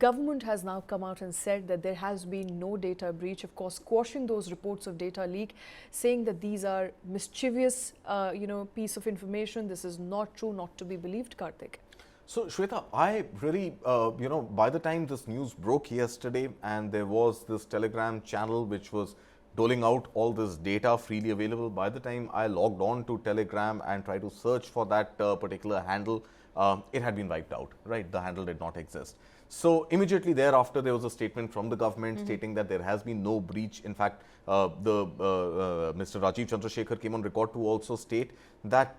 government has now come out and said that there has been no data breach, of course, quashing those reports of data leak, saying that these are mischievous, piece of information. This is not true, not to be believed, Karthik. So, Shweta, I really, by the time this news broke yesterday and there was this Telegram channel which was doling out all this data freely available, by the time I logged on to Telegram and tried to search for that particular handle, it had been wiped out, right? The handle did not exist. So, immediately thereafter, there was a statement from the government stating that there has been no breach. In fact, Mr. Rajiv Chandrasekhar came on record to also state that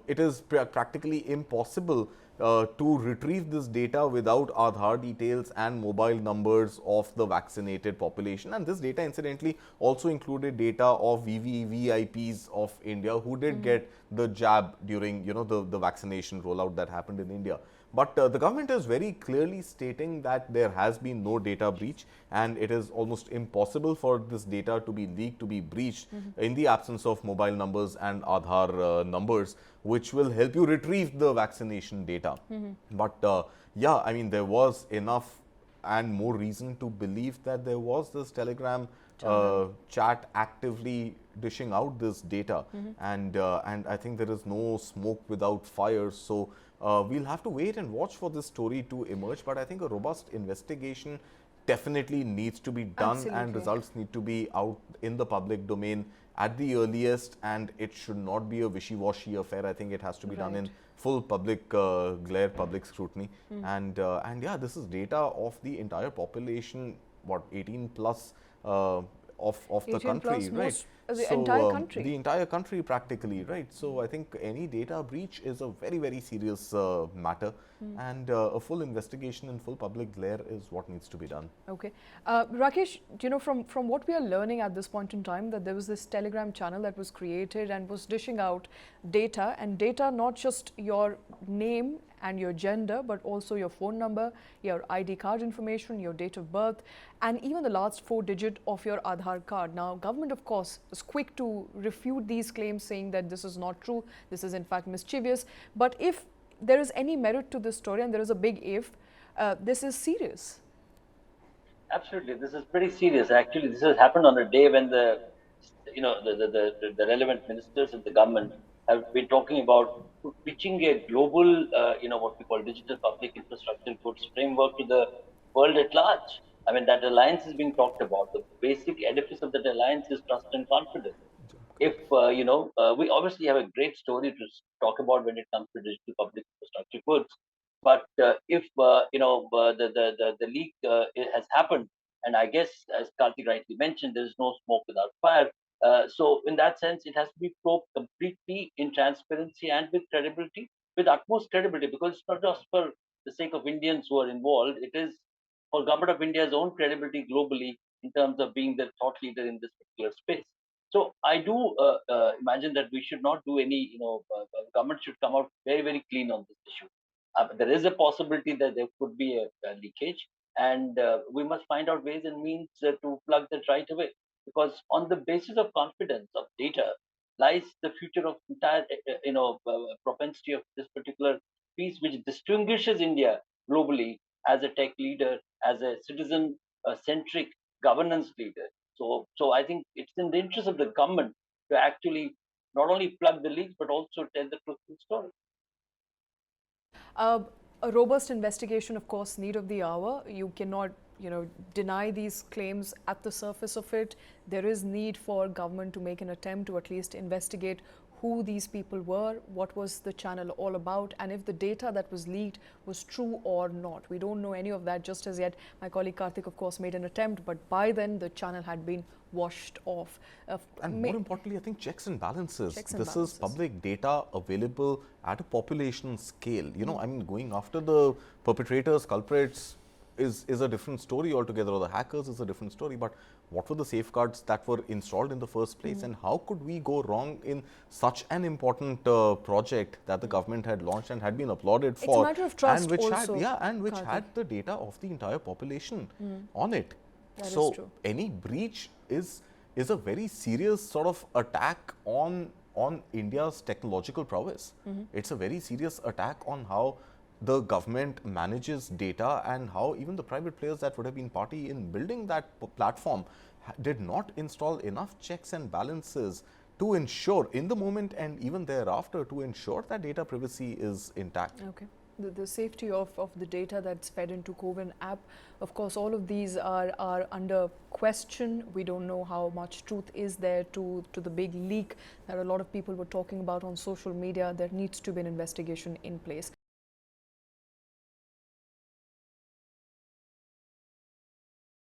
it is practically impossible to retrieve this data without Aadhaar details and mobile numbers of the vaccinated population. And this data incidentally also included data of VVIPs of India who did get the jab during the vaccination rollout that happened in India. But the government is very clearly stating that there has been no data breach and it is almost impossible for this data to be leaked, to be breached in the absence of mobile numbers and Aadhaar numbers, which will help you retrieve the vaccination data. But yeah, I mean, there was enough and more reason to believe that there was this Telegram chat actively dishing out this data, and I think there is no smoke without fire. So we'll have to wait and watch for this story to emerge. But I think a robust investigation definitely needs to be done. Absolutely. And results need to be out in the public domain at the earliest, and it should not be a wishy-washy affair. I think it has to be done in full public glare, public scrutiny. And yeah, this is data of the entire population, what, 18 plus of the country, right? The entire country. The entire country practically, right? So I think any data breach is a very, very serious matter, and a full investigation in full public glare is what needs to be done. Okay. Rakesh, from what we are learning at this point in time, that there was this Telegram channel that was created and was dishing out data, and data not just your name and your gender, but also your phone number, your ID card information, your date of birth, and even the last 4 digits of your Aadhaar card. Now, government, of course, is quick to refute these claims, saying that this is not true, this is in fact mischievous. But if there is any merit to this story, and there is a big if, this is serious. Absolutely, this is pretty serious. Actually, this has happened on a day when the relevant ministers of the government have been talking about pitching a global, what we call digital public infrastructure goods framework to the world at large. I mean, that alliance is being talked about. The basic edifice of that alliance is trust and confidence. If, we obviously have a great story to talk about when it comes to digital public infrastructure goods. But if, the leak has happened, and I guess, as Karthik rightly mentioned, there is no smoke without fire. So in that sense, it has to be probed completely in transparency and with credibility, with utmost credibility, because it's not just for the sake of Indians who are involved. It is for Government of India's own credibility globally in terms of being the thought leader in this particular space. So I do imagine that we should not do any, government should come out very, very clean on this issue. There is a possibility that there could be a leakage, and we must find out ways and means to plug that right away. Because on the basis of confidence of data lies the future of entire, propensity of this particular piece, which distinguishes India globally as a tech leader, as a citizen-centric governance leader. So I think it's in the interest of the government to actually not only plug the leaks, but also tell the truthful story. A robust investigation, of course, need of the hour. You cannot, deny these claims at the surface of it. There is need for government to make an attempt to at least investigate who these people were, what was the channel all about, and if the data that was leaked was true or not. We don't know any of that just as yet. My colleague Karthik, of course, made an attempt, but by then the channel had been washed off. And more importantly, I think checks and balances. This is public data available at a population scale. I mean, going after the perpetrators, culprits is a different story altogether, or the hackers is a different story. But what were the safeguards that were installed in the first place, and how could we go wrong in such an important project that the government had launched and had been applauded for? It's a matter of trust, and which also, had the data of the entire population on it. That so is true. Any breach is a very serious sort of attack on India's technological prowess. It's a very serious attack on how the government manages data and how even the private players that would have been party in building that platform did not install enough checks and balances to ensure in the moment and even thereafter to ensure that data privacy is intact. Okay. The safety of the data that's fed into CoWin app, of course, all of these are under question. We don't know how much truth is there to the big leak that a lot of people were talking about on social media. There needs to be an investigation in place.